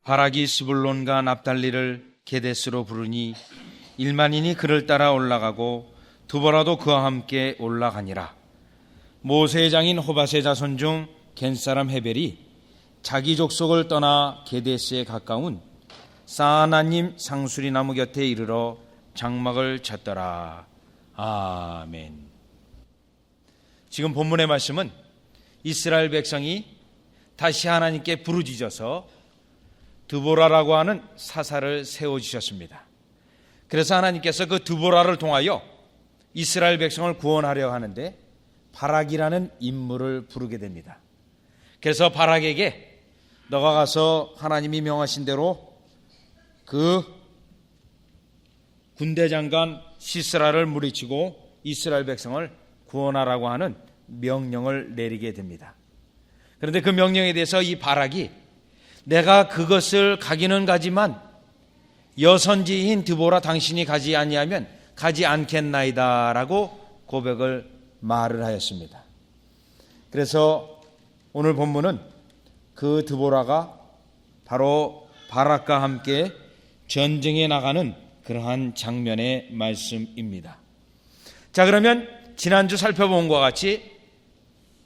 바락이 스불론과 납달리를 게데스로 부르니 1만인이 그를 따라 올라가고 두보라도 그와 함께 올라가니라. 모세의 장인 호밧의 자손 중 겐사람 헤벨이 자기 족속을 떠나 게데스에 가까운 사아나님 상수리 나무 곁에 이르러 장막을 쳤더라. 아멘. 지금 본문의 말씀은 이스라엘 백성이 다시 하나님께 부르짖어서 드보라라고 하는 사사를 세워주셨습니다. 그래서 하나님께서 그 드보라를 통하여 이스라엘 백성을 구원하려 하는데 바락이라는 인물을 부르게 됩니다. 그래서 바락에게 너가 가서 하나님이 명하신 대로 그 군대 장관 시스라를 물리치고 이스라엘 백성을 구원하라고 하는 명령을 내리게 됩니다. 그런데 그 명령에 대해서 이 바락이 내가 그것을 가기는 가지만 여선지인 드보라 당신이 가지 아니하면 가지 않겠나이다 라고 고백을 말을 하였습니다. 그래서 오늘 본문은 그 드보라가 바로 바락과 함께 전쟁에 나가는 그러한 장면의 말씀입니다. 자, 그러면 지난주 살펴본 것과 같이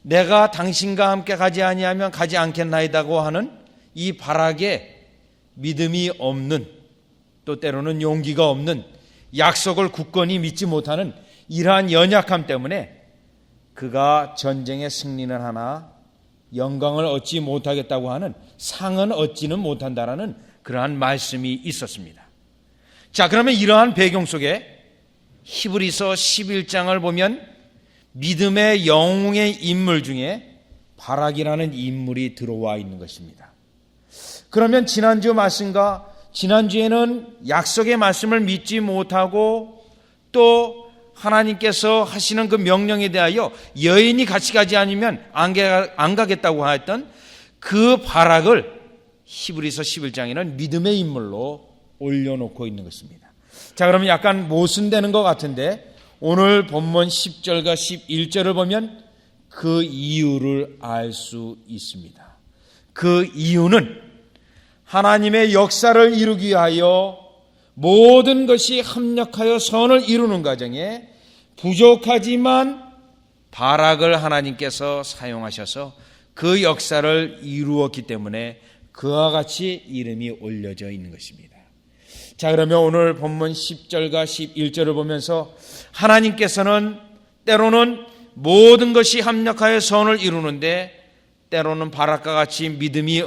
내가 당신과 함께 가지 아니하면 가지 않겠나이다고 하는 이 바락의 믿음이 없는, 또 때로는 용기가 없는, 약속을 굳건히 믿지 못하는 이러한 연약함 때문에 그가 전쟁에 승리는 하나 영광을 얻지 못하겠다고 하는, 상은 얻지는 못한다라는 그러한 말씀이 있었습니다. 자, 그러면 이러한 배경 속에 히브리서 11장을 보면 믿음의 영웅의 인물 중에 바락이라는 인물이 들어와 있는 것입니다. 그러면 지난주 말씀과 지난주에는 약속의 말씀을 믿지 못하고 또 하나님께서 하시는 그 명령에 대하여 여인이 같이 가지 않으면 안 가겠다고 하였던 그 바락을 히브리서 11장에는 믿음의 인물로 올려놓고 있는 것입니다. 자, 그러면 약간 모순되는 것 같은데 오늘 본문 10절과 11절을 보면 그 이유를 알 수 있습니다. 그 이유는 하나님의 역사를 이루기 위하여 모든 것이 합력하여 선을 이루는 과정에 부족하지만 바락을 하나님께서 사용하셔서 그 역사를 이루었기 때문에 그와 같이 이름이 올려져 있는 것입니다. 자, 그러면 오늘 본문 10절과 11절을 보면서 하나님께서는 때로는 모든 것이 합력하여 선을 이루는데 때로는 바락과 같이 믿음이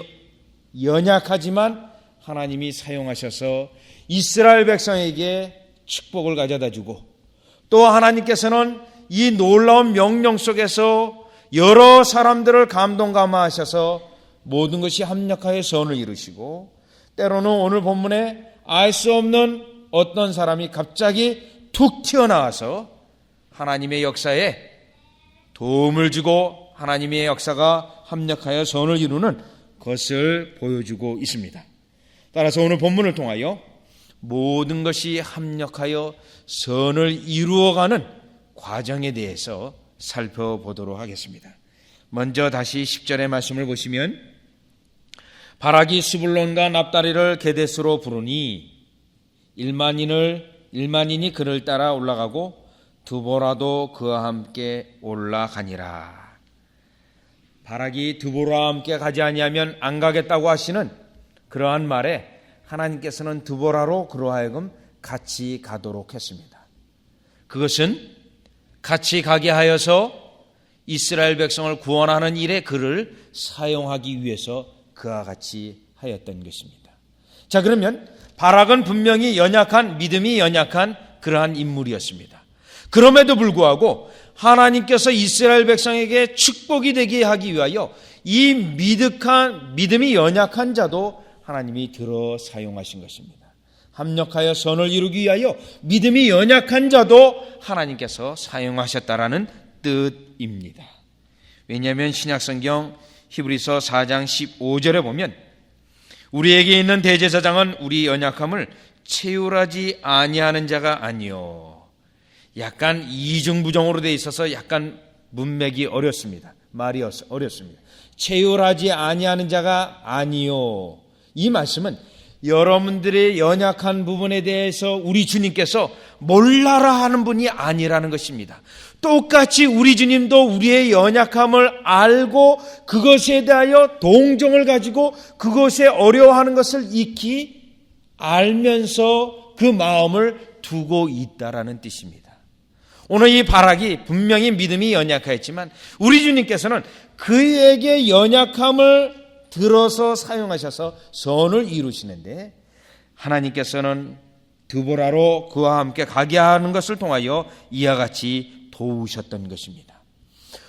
연약하지만 하나님이 사용하셔서 이스라엘 백성에게 축복을 가져다 주고 또 하나님께서는 이 놀라운 명령 속에서 여러 사람들을 감동감화하셔서 모든 것이 합력하여 선을 이루시고 때로는 오늘 본문에 알 수 없는 어떤 사람이 갑자기 툭 튀어나와서 하나님의 역사에 도움을 주고 하나님의 역사가 합력하여 선을 이루는 것을 보여주고 있습니다. 따라서 오늘 본문을 통하여 모든 것이 합력하여 선을 이루어가는 과정에 대해서 살펴보도록 하겠습니다. 먼저 다시 10절의 말씀을 보시면 바락이 스불론과 납달리를 게데스로 부르니 1만인이 그를 따라 올라가고 드보라도 그와 함께 올라가니라. 바락이 드보라와 함께 가지 아니하면 안 가겠다고 하시는 그러한 말에 하나님께서는 드보라로 그로 하여금 같이 가도록 했습니다. 그것은 같이 가게 하여서 이스라엘 백성을 구원하는 일에 그를 사용하기 위해서 그와 같이 하였던 것입니다. 자, 그러면 바락은 분명히 믿음이 연약한 그러한 인물이었습니다. 그럼에도 불구하고 하나님께서 이스라엘 백성에게 축복이 되게 하기 위하여 이 믿음이 연약한 자도 하나님이 들어 사용하신 것입니다. 합력하여 선을 이루기 위하여 믿음이 연약한 자도 하나님께서 사용하셨다라는 뜻입니다. 왜냐하면 신약성경 히브리서 4장 15절에 보면 우리에게 있는 대제사장은 우리 연약함을 체휼하지 아니하는 자가 아니요. 약간 이중부정으로 되어 있어서 약간 문맥이 어렵습니다. 말이 어렵습니다. 체휼하지 아니하는 자가 아니요. 이 말씀은 여러분들의 연약한 부분에 대해서 우리 주님께서 몰라라 하는 분이 아니라는 것입니다. 똑같이 우리 주님도 우리의 연약함을 알고 그것에 대하여 동정을 가지고 그것에 어려워하는 것을 익히 알면서 그 마음을 두고 있다라는 뜻입니다. 오늘 이 바락이 분명히 믿음이 연약하였지만 우리 주님께서는 그에게 연약함을 들어서 사용하셔서 선을 이루시는데, 하나님께서는 드보라로 그와 함께 가게 하는 것을 통하여 이와 같이 도우셨던 것입니다.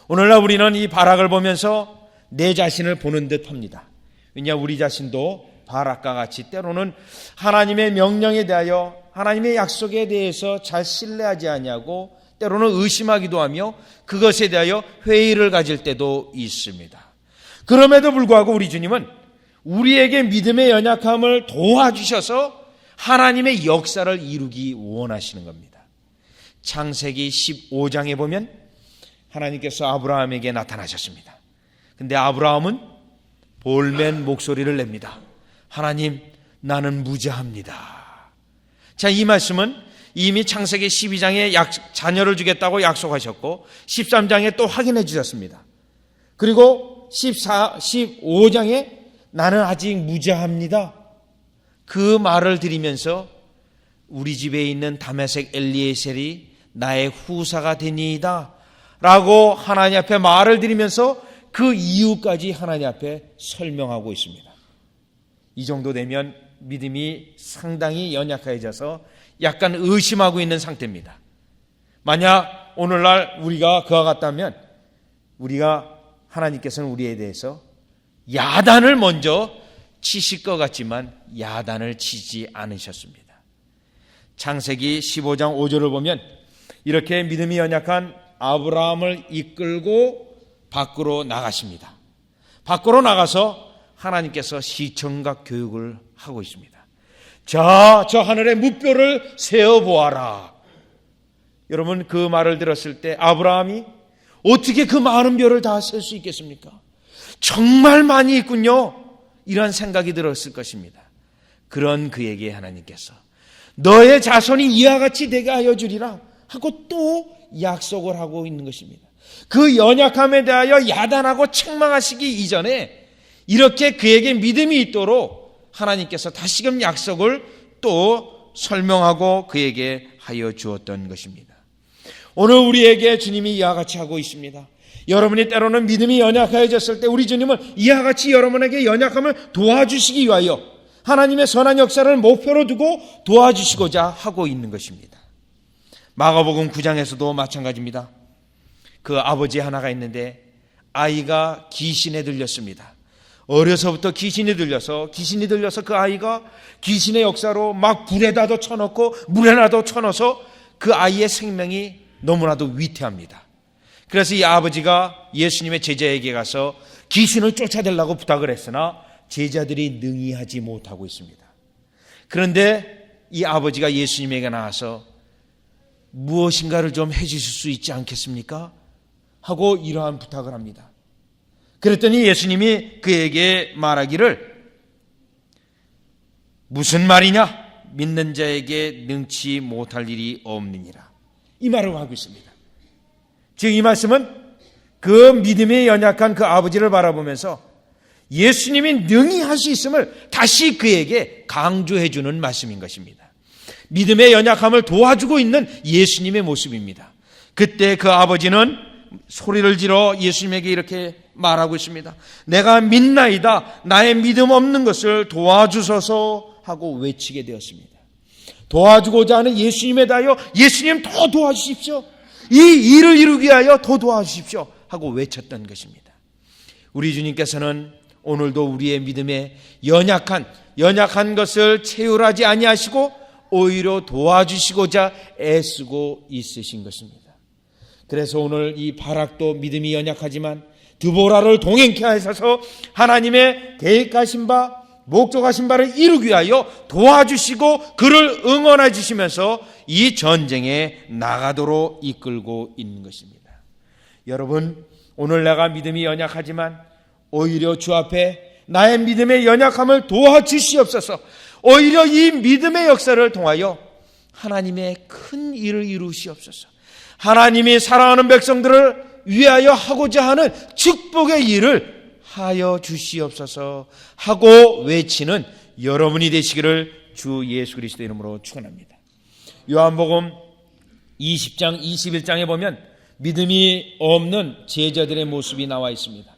오늘날 우리는 이 바락을 보면서 내 자신을 보는 듯 합니다. 왜냐, 우리 자신도 바락과 같이 때로는 하나님의 명령에 대하여, 하나님의 약속에 대해서 잘 신뢰하지 아니하고 때로는 의심하기도 하며 그것에 대하여 회의를 가질 때도 있습니다. 그럼에도 불구하고 우리 주님은 우리에게 믿음의 연약함을 도와주셔서 하나님의 역사를 이루기 원하시는 겁니다. 창세기 15장에 보면 하나님께서 아브라함에게 나타나셨습니다. 근데 아브라함은 볼멘 목소리를 냅니다. 하나님, 나는 무죄합니다. 자, 이 말씀은 이미 창세기 12장에 자녀를 주겠다고 약속하셨고 13장에 또 확인해 주셨습니다. 그리고 15장에 나는 아직 무죄합니다. 그 말을 드리면서 우리 집에 있는 다메섹 엘리에셀이 나의 후사가 되니이다 라고 하나님 앞에 말을 드리면서 그 이유까지 하나님 앞에 설명하고 있습니다. 이 정도 되면 믿음이 상당히 연약해져서 약간 의심하고 있는 상태입니다. 만약 오늘날 우리가 그와 같다면 하나님께서는 우리에 대해서 야단을 먼저 치실 것 같지만 야단을 치지 않으셨습니다. 창세기 15장 5절을 보면 이렇게 믿음이 연약한 아브라함을 이끌고 밖으로 나가십니다. 밖으로 나가서 하나님께서 시청각 교육을 하고 있습니다. 자, 저 하늘에 무뼈를 세어보아라. 여러분, 그 말을 들었을 때 아브라함이 어떻게 그 많은 별을 다 셀 수 있겠습니까? 정말 많이 있군요. 이런 생각이 들었을 것입니다. 그런 그에게 하나님께서 너의 자손이 이와 같이 되게 하여 주리라 하고 또 약속을 하고 있는 것입니다. 그 연약함에 대하여 야단하고 책망하시기 이전에 이렇게 그에게 믿음이 있도록 하나님께서 다시금 약속을 또 설명하고 그에게 하여 주었던 것입니다. 오늘 우리에게 주님이 이와 같이 하고 있습니다. 여러분이 때로는 믿음이 연약해졌을 때 우리 주님은 이와 같이 여러분에게 연약함을 도와주시기 위하여 하나님의 선한 역사를 목표로 두고 도와주시고자 하고 있는 것입니다. 마가복음 9장에서도 마찬가지입니다. 그 아버지 하나가 있는데 아이가 귀신에 들렸습니다. 어려서부터 귀신이 들려서 그 아이가 귀신의 역사로 막 불에다도 쳐넣고 물에다도 쳐넣어서 그 아이의 생명이 너무나도 위태합니다. 그래서 이 아버지가 예수님의 제자에게 가서 귀신을 쫓아내려고 부탁을 했으나 제자들이 능히 하지 못하고 있습니다. 그런데 이 아버지가 예수님에게 나와서 무엇인가를 좀 해주실 수 있지 않겠습니까? 하고 이러한 부탁을 합니다. 그랬더니 예수님이 그에게 말하기를 무슨 말이냐? 믿는 자에게 능치 못할 일이 없느니라. 이 말을 하고 있습니다. 즉 이 말씀은 그 믿음에 연약한 그 아버지를 바라보면서 예수님이 능히 할 수 있음을 다시 그에게 강조해 주는 말씀인 것입니다. 믿음의 연약함을 도와주고 있는 예수님의 모습입니다. 그때 그 아버지는 소리를 지러 예수님에게 이렇게 말하고 있습니다. 내가 믿나이다. 나의 믿음 없는 것을 도와주소서 하고 외치게 되었습니다. 도와주고자 하는 예수님에 대하여 예수님 더 도와주십시오. 이 일을 이루기 위하여 더 도와주십시오 하고 외쳤던 것입니다. 우리 주님께서는 오늘도 우리의 믿음에 연약한 것을 채울하지 아니하시고 오히려 도와주시고자 애쓰고 있으신 것입니다. 그래서 오늘 이 바락도 믿음이 연약하지만 드보라를 동행케 하셔서 하나님의 계획하신 바 목적하신 바를 이루기 위하여 도와주시고 그를 응원해 주시면서 이 전쟁에 나가도록 이끌고 있는 것입니다. 여러분, 오늘 내가 믿음이 연약하지만 오히려 주 앞에 나의 믿음의 연약함을 도와주시옵소서. 오히려 이 믿음의 역사를 통하여 하나님의 큰 일을 이루시옵소서. 하나님이 사랑하는 백성들을 위하여 하고자 하는 축복의 일을 하여 주시옵소서 하고 외치는 여러분이 되시기를 주 예수 그리스도 이름으로 축원합니다. 요한복음 20장 21장에 보면 믿음이 없는 제자들의 모습이 나와 있습니다.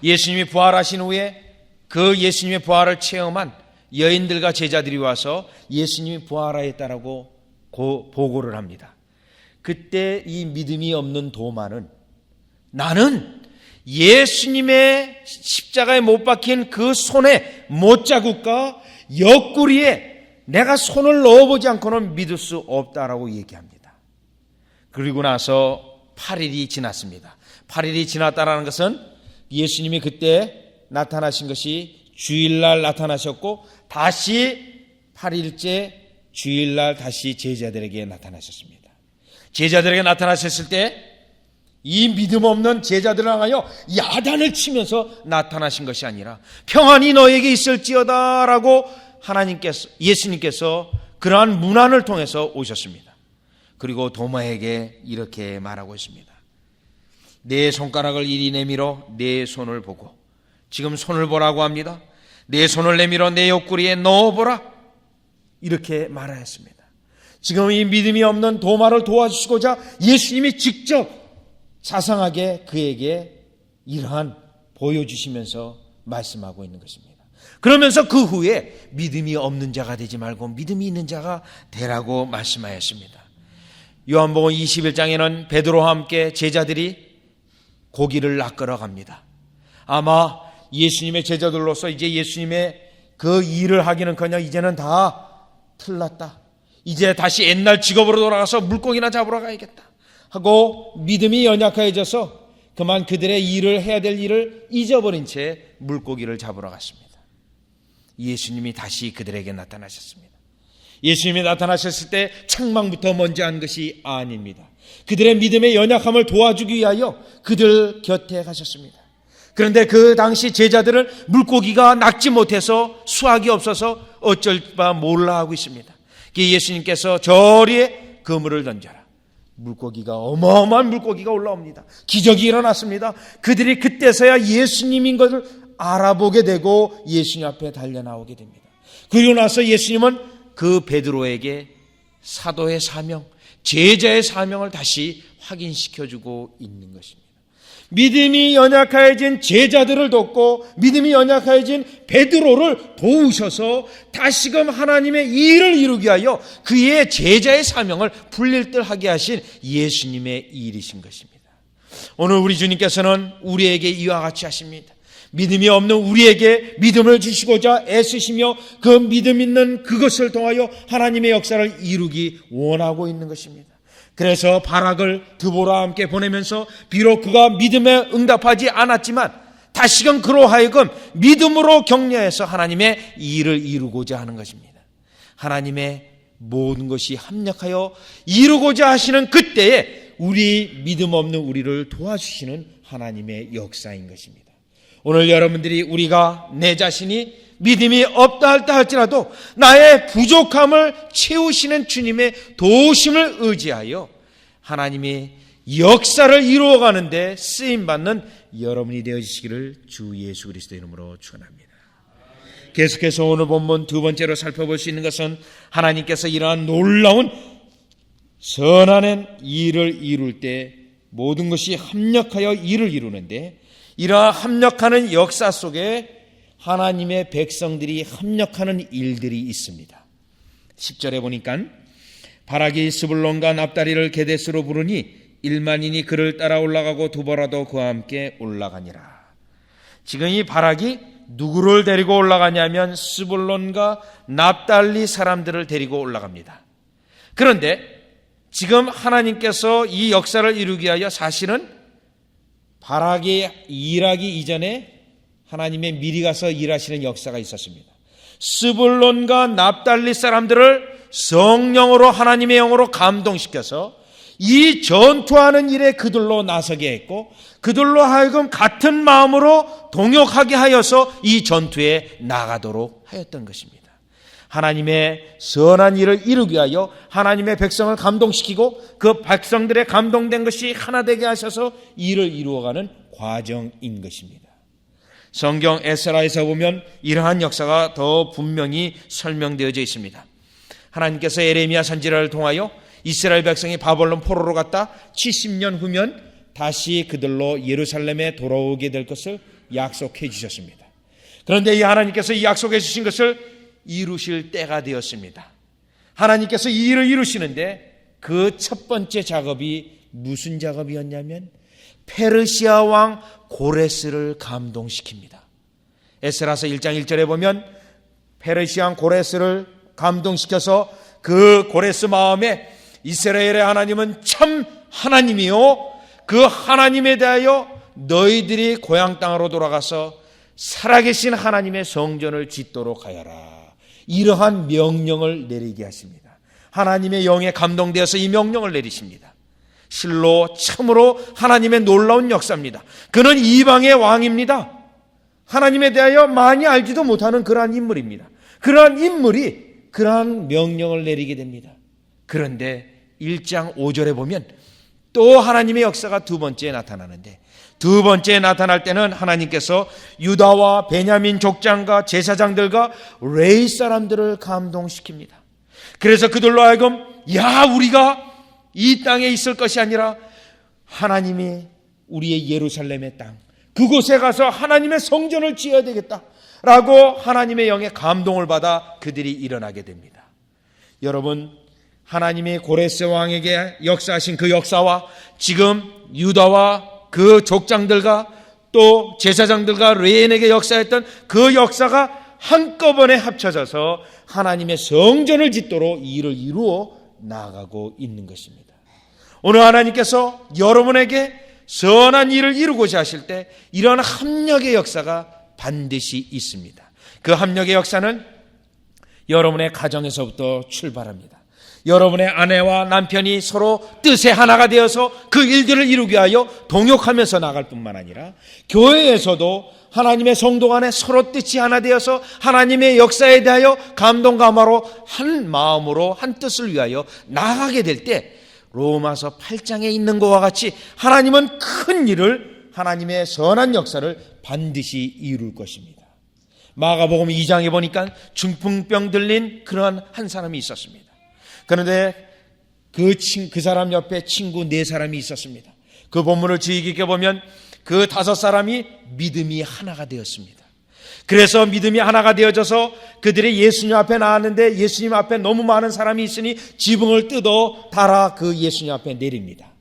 예수님이 부활하신 후에 그 예수님의 부활을 체험한 여인들과 제자들이 와서 예수님이 부활하였다라고 보고를 합니다. 그때 이 믿음이 없는 도마는 나는 예수님의 십자가에 못 박힌 그 손의 못자국과 옆구리에 내가 손을 넣어보지 않고는 믿을 수 없다라고 얘기합니다. 그리고 나서 8일이 지났습니다. 8일이 지났다라는 것은 예수님이 그때 나타나신 것이 주일날 나타나셨고 다시 8일째 주일날 다시 제자들에게 나타나셨습니다. 제자들에게 나타나셨을 때 이 믿음 없는 제자들을 향하여 야단을 치면서 나타나신 것이 아니라 평안이 너에게 있을지어다 라고 예수님께서 그러한 문안을 통해서 오셨습니다. 그리고 도마에게 이렇게 말하고 있습니다. 내 손가락을 이리 내밀어 내 손을 보고, 지금 손을 보라고 합니다. 내 손을 내밀어 내 옆구리에 넣어보라, 이렇게 말하였습니다. 지금 이 믿음이 없는 도마를 도와주시고자 예수님이 직접 자상하게 그에게 이러한 보여주시면서 말씀하고 있는 것입니다. 그러면서 그 후에 믿음이 없는 자가 되지 말고 믿음이 있는 자가 되라고 말씀하였습니다. 요한복음 21장에는 베드로와 함께 제자들이 고기를 낚으러 갑니다. 아마 예수님의 제자들로서 이제 예수님의 그 일을 하기는커녕 이제는 다 틀렸다, 이제 다시 옛날 직업으로 돌아가서 물고기나 잡으러 가야겠다 하고 믿음이 연약해져서 그만 그들의 일을 해야 될 일을 잊어버린 채 물고기를 잡으러 갔습니다. 예수님이 다시 그들에게 나타나셨습니다. 예수님이 나타나셨을 때 책망부터 먼저 한 것이 아닙니다. 그들의 믿음의 연약함을 도와주기 위하여 그들 곁에 가셨습니다. 그런데 그 당시 제자들은 물고기가 낚지 못해서 수확이 없어서 어쩔 바 몰라 하고 있습니다. 예수님께서 저리에 그물을 던져라. 물고기가, 어마어마한 물고기가 올라옵니다. 기적이 일어났습니다. 그들이 그때서야 예수님인 것을 알아보게 되고 예수님 앞에 달려나오게 됩니다. 그리고 나서 예수님은 그 베드로에게 사도의 사명, 제자의 사명을 다시 확인시켜주고 있는 것입니다. 믿음이 연약해진 제자들을 돕고 믿음이 연약해진 베드로를 도우셔서 다시금 하나님의 일을 이루기 위하여 그의 제자의 사명을 불릴 듯 하게 하신 예수님의 일이신 것입니다. 오늘 우리 주님께서는 우리에게 이와 같이 하십니다. 믿음이 없는 우리에게 믿음을 주시고자 애쓰시며 그 믿음 있는 그것을 통하여 하나님의 역사를 이루기 원하고 있는 것입니다. 그래서 바락을 드보라와 함께 보내면서 비록 그가 믿음에 응답하지 않았지만 다시금 그로 하여금 믿음으로 격려해서 하나님의 일을 이루고자 하는 것입니다. 하나님의 모든 것이 합력하여 이루고자 하시는 그때에 우리 믿음 없는 우리를 도와주시는 하나님의 역사인 것입니다. 오늘 여러분들이 우리가 내 자신이 믿음이 없다 할지라도 나의 부족함을 채우시는 주님의 도우심을 의지하여 하나님의 역사를 이루어가는데 쓰임받는 여러분이 되어주시기를 주 예수 그리스도 이름으로 축원합니다. 계속해서 오늘 본문 두 번째로 살펴볼 수 있는 것은 하나님께서 이러한 놀라운 선한 일을 이룰 때 모든 것이 합력하여 일을 이루는데 이러한 합력하는 역사 속에 하나님의 백성들이 합력하는 일들이 있습니다. 10절에 보니까 바락이 스불론과 납달리를 게데스로 부르니 1만인이 그를 따라 올라가고 두보라도 그와 함께 올라가니라. 지금 이 바락이 누구를 데리고 올라가냐면 스불론과 납달리 사람들을 데리고 올라갑니다. 그런데 지금 하나님께서 이 역사를 이루기 위하여 사실은 바락이 일하기 이전에 하나님의 미리 가서 일하시는 역사가 있었습니다. 스불론과 납달리 사람들을 성령으로 하나님의 영으로 감동시켜서 이 전투하는 일에 그들로 나서게 했고 그들로 하여금 같은 마음으로 동역하게 하여서 이 전투에 나가도록 하였던 것입니다. 하나님의 선한 일을 이루기 위하여 하나님의 백성을 감동시키고 그 백성들의 감동된 것이 하나 되게 하셔서 일을 이루어가는 과정인 것입니다. 성경 에스라에서 보면 이러한 역사가 더 분명히 설명되어져 있습니다. 하나님께서 에레미야 선지자를 통하여 이스라엘 백성이 바벨론 포로로 갔다 70년 후면 다시 그들로 예루살렘에 돌아오게 될 것을 약속해 주셨습니다. 그런데 이 하나님께서 이 약속해 주신 것을 이루실 때가 되었습니다. 하나님께서 이 일을 이루시는데 그 첫 번째 작업이 무슨 작업이었냐면 페르시아 왕 고레스를 감동시킵니다. 에스라서 1장 1절에 보면 페르시아 왕 고레스를 감동시켜서 그 고레스 마음에 이스라엘의 하나님은 참 하나님이요 그 하나님에 대하여 너희들이 고향 땅으로 돌아가서 살아계신 하나님의 성전을 짓도록 하여라. 이러한 명령을 내리게 하십니다. 하나님의 영에 감동되어서 이 명령을 내리십니다. 실로 참으로 하나님의 놀라운 역사입니다. 그는 이방의 왕입니다. 하나님에 대하여 많이 알지도 못하는 그러한 인물입니다. 그러한 인물이 그러한 명령을 내리게 됩니다. 그런데 1장 5절에 보면 또 하나님의 역사가 두 번째 나타나는데 두 번째 나타날 때는 하나님께서 유다와 베냐민 족장과 제사장들과 레위 사람들을 감동시킵니다. 그래서 그들로 하여금 우리가 이 땅에 있을 것이 아니라 하나님이 우리의 예루살렘의 땅 그곳에 가서 하나님의 성전을 지어야 되겠다라고 하나님의 영의 감동을 받아 그들이 일어나게 됩니다. 여러분 하나님이 고레스 왕에게 역사하신 그 역사와 지금 유다와 그 족장들과 또 제사장들과 레위인에게 역사했던 그 역사가 한꺼번에 합쳐져서 하나님의 성전을 짓도록 일을 이루어 나가고 있는 것입니다. 오늘 하나님께서 여러분에게 선한 일을 이루고자 하실 때 이런 합력의 역사가 반드시 있습니다. 그 합력의 역사는 여러분의 가정에서부터 출발합니다. 여러분의 아내와 남편이 서로 뜻의 하나가 되어서 그 일들을 이루기 위하여 동역하면서 나갈 뿐만 아니라 교회에서도 하나님의 성도 간에 서로 뜻이 하나 되어서 하나님의 역사에 대하여 감동감화로 한 마음으로 한 뜻을 위하여 나가게 될 때 로마서 8장에 있는 것과 같이 하나님은 큰 일을 하나님의 선한 역사를 반드시 이룰 것입니다. 마가복음 2장에 보니까 중풍병 들린 그러한 한 사람이 있었습니다. 그런데 그 사람 옆에 친구 4사람이 있었습니다. 그 본문을 주의 깊게 보면 그 5사람이 믿음이 하나가 되었습니다. 그래서 믿음이 하나가 되어져서 그들이 예수님 앞에 나왔는데 예수님 앞에 너무 많은 사람이 있으니 지붕을 뜯어 달아 그 예수님 앞에 내립니다.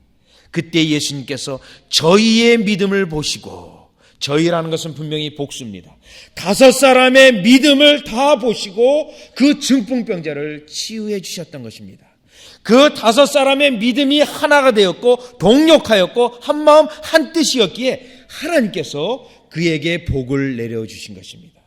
그때 예수님께서 저희의 믿음을 보시고, 저희라는 것은 분명히 복수입니다. 5사람의 믿음을 다 보시고 그 중풍병자를 치유해 주셨던 것입니다. 그 5사람의 믿음이 하나가 되었고 동력하였고 한마음 한뜻이었기에 하나님께서 그에게 복을 내려주신 것입니다.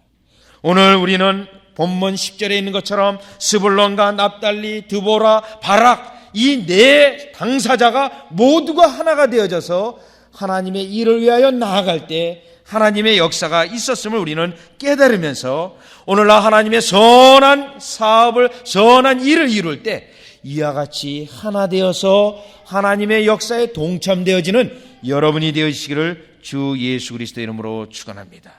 오늘 우리는 본문 10절에 있는 것처럼 스불론과 납달리, 드보라, 바락 이 4 당사자가 모두가 하나가 되어져서 하나님의 일을 위하여 나아갈 때 하나님의 역사가 있었음을 우리는 깨달으면서 오늘날 하나님의 선한 사업을, 선한 일을 이룰 때 이와 같이 하나 되어서 하나님의 역사에 동참되어지는 여러분이 되어지시기를 주 예수 그리스도의 이름으로 축원합니다.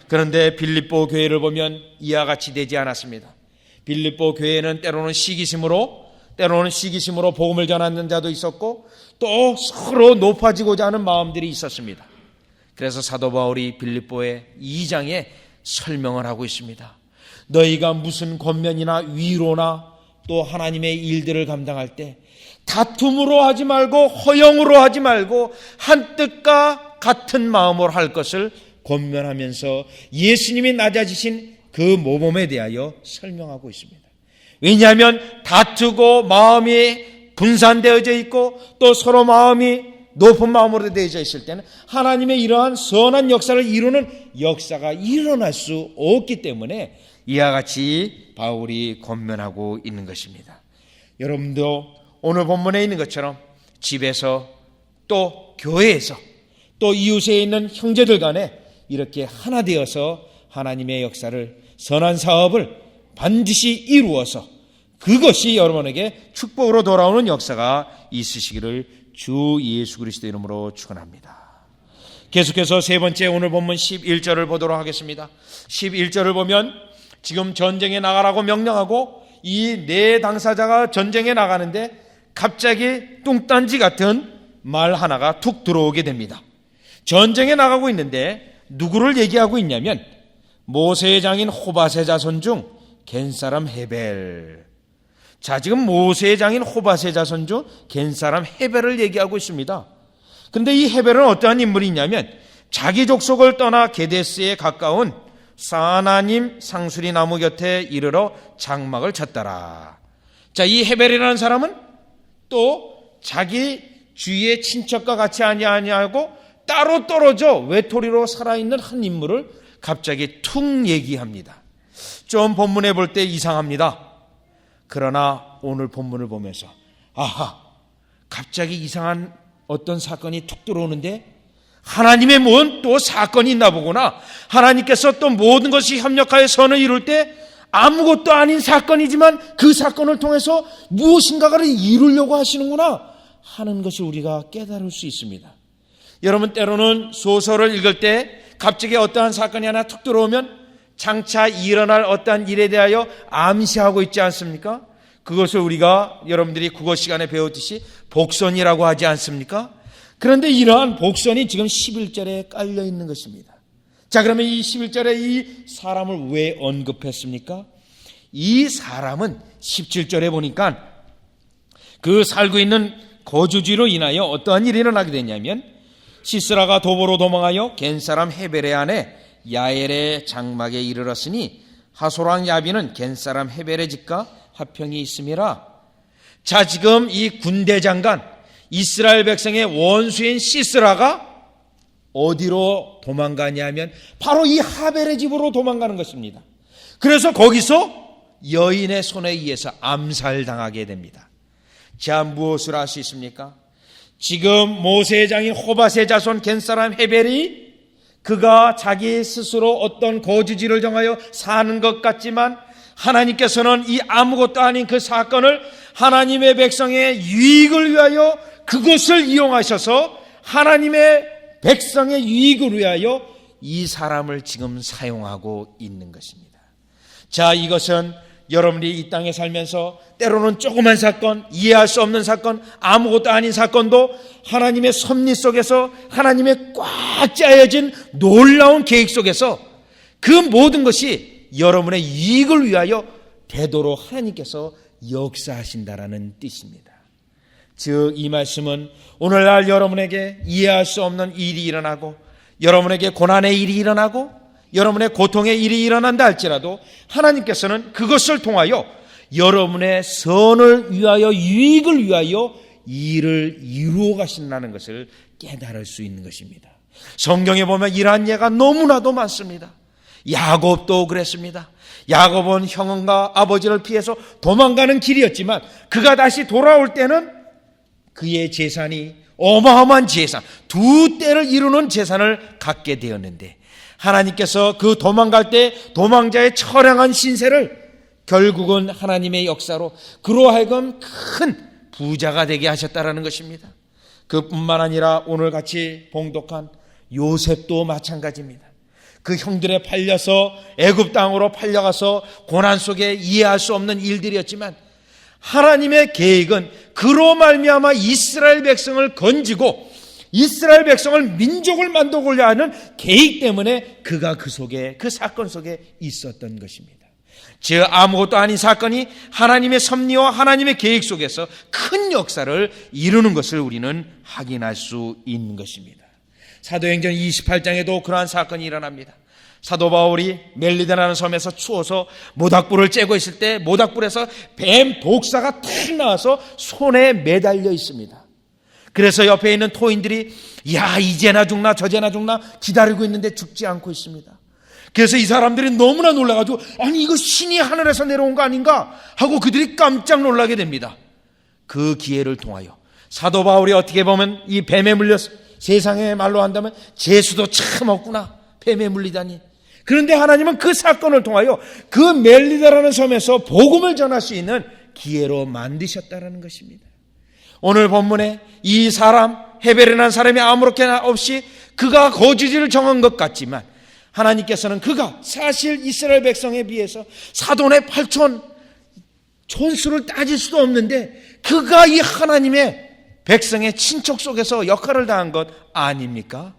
그런데 빌립보 교회를 보면 이와 같이 되지 않았습니다. 빌립보 교회는 때로는 시기심으로 복음을 전하는 자도 있었고 또 서로 높아지고자 하는 마음들이 있었습니다. 그래서 사도 바울이 빌립보의 2장에 설명을 하고 있습니다. 너희가 무슨 권면이나 위로나 또 하나님의 일들을 감당할 때 다툼으로 하지 말고 허영으로 하지 말고 한 뜻과 같은 마음으로 할 것을 권면하면서 예수님이 낮아지신 그 모범에 대하여 설명하고 있습니다. 왜냐하면 다투고 마음이 분산되어져 있고 또 서로 마음이 높은 마음으로 되어져 있을 때는 하나님의 이러한 선한 역사를 이루는 역사가 일어날 수 없기 때문에 이와 같이 바울이 권면하고 있는 것입니다. 여러분도 오늘 본문에 있는 것처럼 집에서 또 교회에서 또 이웃에 있는 형제들 간에 이렇게 하나 되어서 하나님의 역사를, 선한 사업을 반드시 이루어서 그것이 여러분에게 축복으로 돌아오는 역사가 있으시기를 주 예수 그리스도 이름으로 축원합니다. 계속해서 세 번째 오늘 본문 11절을 보도록 하겠습니다. 11절을 보면 지금 전쟁에 나가라고 명령하고 이 네 당사자가 전쟁에 나가는데 갑자기 뚱딴지 같은 말 하나가 툭 들어오게 됩니다. 전쟁에 나가고 있는데 누구를 얘기하고 있냐면 모세의 장인 호밧의 자손 중 겐사람 헤벨. 자, 지금 모세의 장인 호밧의 자손 중 겐사람 헤벨을 얘기하고 있습니다. 근데 이 헤벨은 어떠한 인물이냐면 자기 족속을 떠나 게데스에 가까운 사나님 상수리 나무 곁에 이르러 장막을 쳤더라. 자, 이 헤벨이라는 사람은 또 자기 주위의 친척과 같이 아니하고 따로 떨어져 외톨이로 살아있는 한 인물을 갑자기 툭 얘기합니다. 좀 본문에 볼 때 이상합니다. 그러나 오늘 본문을 보면서 아하, 갑자기 이상한 어떤 사건이 툭 들어오는데 하나님의 뭔 또 사건이 있나 보구나. 하나님께서 또 모든 것이 협력하여 선을 이룰 때 아무것도 아닌 사건이지만 그 사건을 통해서 무엇인가를 이루려고 하시는구나 하는 것을 우리가 깨달을 수 있습니다. 여러분, 때로는 소설을 읽을 때 갑자기 어떠한 사건이 하나 툭 들어오면 장차 일어날 어떠한 일에 대하여 암시하고 있지 않습니까? 그것을 우리가 여러분들이 국어 시간에 배웠듯이 복선이라고 하지 않습니까? 그런데 이러한 복선이 지금 11절에 깔려 있는 것입니다. 자, 그러면 이 11절에 이 사람을 왜 언급했습니까? 이 사람은 17절에 보니까 그 살고 있는 거주지로 인하여 어떠한 일이 일어나게 되냐면 시스라가 도보로 도망하여 겐사람 헤벨의 아내 야엘의 장막에 이르렀으니 하소랑 야비는 겐사람 헤벨의 집과 화평이 있음이라. 자, 지금 이 군대 장관 이스라엘 백성의 원수인 시스라가 어디로 도망가냐면 바로 이 하벨의 집으로 도망가는 것입니다. 그래서 거기서 여인의 손에 의해서 암살당하게 됩니다. 자, 무엇을 알 수 있습니까? 지금 모세의 장인 호밧의 자손 겐사람 헤벨이 그가 자기 스스로 어떤 거주지를 정하여 사는 것 같지만 하나님께서는 이 아무것도 아닌 그 사건을 하나님의 백성의 유익을 위하여 그것을 이용하셔서 하나님의 백성의 유익을 위하여 이 사람을 지금 사용하고 있는 것입니다. 자, 이것은 여러분이 이 땅에 살면서 때로는 조그만 사건, 이해할 수 없는 사건, 아무것도 아닌 사건도 하나님의 섭리 속에서 하나님의 꽉 짜여진 놀라운 계획 속에서 그 모든 것이 여러분의 이익을 위하여 되도록 하나님께서 역사하신다라는 뜻입니다. 즉, 이 말씀은 오늘날 여러분에게 이해할 수 없는 일이 일어나고 여러분에게 고난의 일이 일어나고 여러분의 고통의 일이 일어난다 할지라도 하나님께서는 그것을 통하여 여러분의 선을 위하여 유익을 위하여 일을 이루어 가신다는 것을 깨달을 수 있는 것입니다. 성경에 보면 이러한 예가 너무나도 많습니다. 야곱도 그랬습니다. 야곱은 형과 아버지를 피해서 도망가는 길이었지만 그가 다시 돌아올 때는 그의 재산이 어마어마한 재산, 두 때를 이루는 재산을 갖게 되었는데 하나님께서 그 도망갈 때 도망자의 처량한 신세를 결국은 하나님의 역사로 그로 하여금 큰 부자가 되게 하셨다라는 것입니다. 그뿐만 아니라 오늘 같이 봉독한 요셉도 마찬가지입니다. 그 형들에 팔려서 애굽 땅으로 팔려가서 고난 속에 이해할 수 없는 일들이었지만 하나님의 계획은 그로 말미암아 이스라엘 백성을 건지고 이스라엘 백성을 민족을 만들고자 하는 계획 때문에 그가 그 속에, 그 사건 속에 있었던 것입니다. 즉, 아무것도 아닌 사건이 하나님의 섭리와 하나님의 계획 속에서 큰 역사를 이루는 것을 우리는 확인할 수 있는 것입니다. 사도행전 28장에도 그러한 사건이 일어납니다. 사도 바울이 멜리데라는 섬에서 추워서 모닥불을 쬐고 있을 때 모닥불에서 뱀 독사가 탁 나와서 손에 매달려 있습니다. 그래서 옆에 있는 토인들이 야, 이제나 죽나 저제나 죽나 기다리고 있는데 죽지 않고 있습니다. 그래서 이 사람들이 너무나 놀라가지고 아니 이거 신이 하늘에서 내려온 거 아닌가 하고 그들이 깜짝 놀라게 됩니다. 그 기회를 통하여 사도 바울이 어떻게 보면 이 뱀에 물려서 세상의 말로 한다면 재수도 참 없구나. 뱀에 물리다니. 그런데 하나님은 그 사건을 통하여 그 멜리다라는 섬에서 복음을 전할 수 있는 기회로 만드셨다는 것입니다. 오늘 본문에 이 사람, 헤벨이라는 사람이 아무렇게나 없이 그가 거주지를 정한 것 같지만 하나님께서는 그가 사실 이스라엘 백성에 비해서 사돈의 8촌 촌수를 따질 수도 없는데 그가 이 하나님의 백성의 친척 속에서 역할을 다한 것 아닙니까?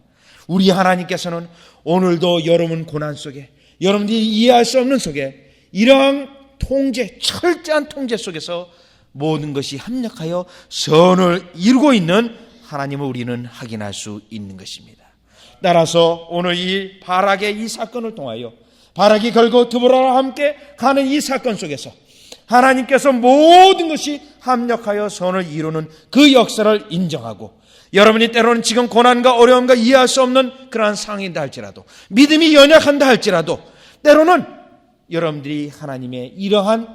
우리 하나님께서는 오늘도 여러분 고난 속에, 여러분들이 이해할 수 없는 속에 이러한 통제, 철저한 통제 속에서 모든 것이 합력하여 선을 이루고 있는 하나님을 우리는 확인할 수 있는 것입니다. 따라서 오늘 이 바락의 이 사건을 통하여 바락이 결국 드보라와 함께 가는 이 사건 속에서 하나님께서 모든 것이 합력하여 선을 이루는 그 역사를 인정하고 여러분이 때로는 지금 고난과 어려움과 이해할 수 없는 그러한 상황이다 할지라도 믿음이 연약한다 할지라도 때로는 여러분들이 하나님의 이러한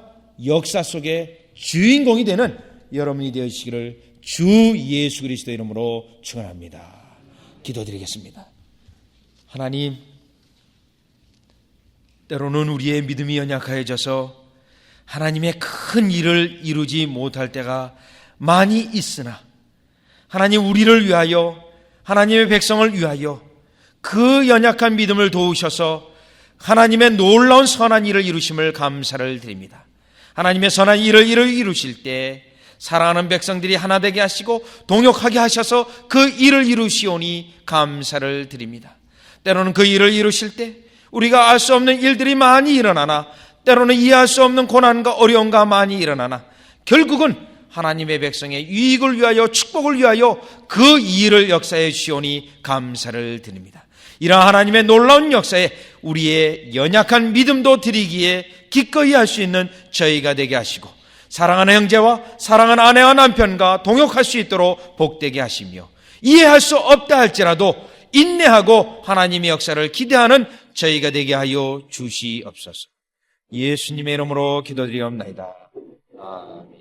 역사 속에 주인공이 되는 여러분이 되시기를 주 예수 그리스도 이름으로 축원합니다. 기도드리겠습니다. 하나님, 때로는 우리의 믿음이 연약해져서 하나님의 큰 일을 이루지 못할 때가 많이 있으나 하나님 우리를 위하여 하나님의 백성을 위하여 그 연약한 믿음을 도우셔서 하나님의 놀라운 선한 일을 이루심을 감사를 드립니다. 하나님의 선한 일을 이루실 때 사랑하는 백성들이 하나 되게 하시고 동역하게 하셔서 그 일을 이루시오니 감사를 드립니다. 때로는 그 일을 이루실 때 우리가 알 수 없는 일들이 많이 일어나나 때로는 이해할 수 없는 고난과 어려움과 많이 일어나나 결국은 하나님의 백성의 유익을 위하여 축복을 위하여 그 일을 역사해 주시오니 감사를 드립니다. 이러한 하나님의 놀라운 역사에 우리의 연약한 믿음도 드리기에 기꺼이 할 수 있는 저희가 되게 하시고 사랑하는 형제와 사랑하는 아내와 남편과 동역할 수 있도록 복되게 하시며 이해할 수 없다 할지라도 인내하고 하나님의 역사를 기대하는 저희가 되게 하여 주시옵소서. 예수님의 이름으로 기도드리옵나이다. 아멘.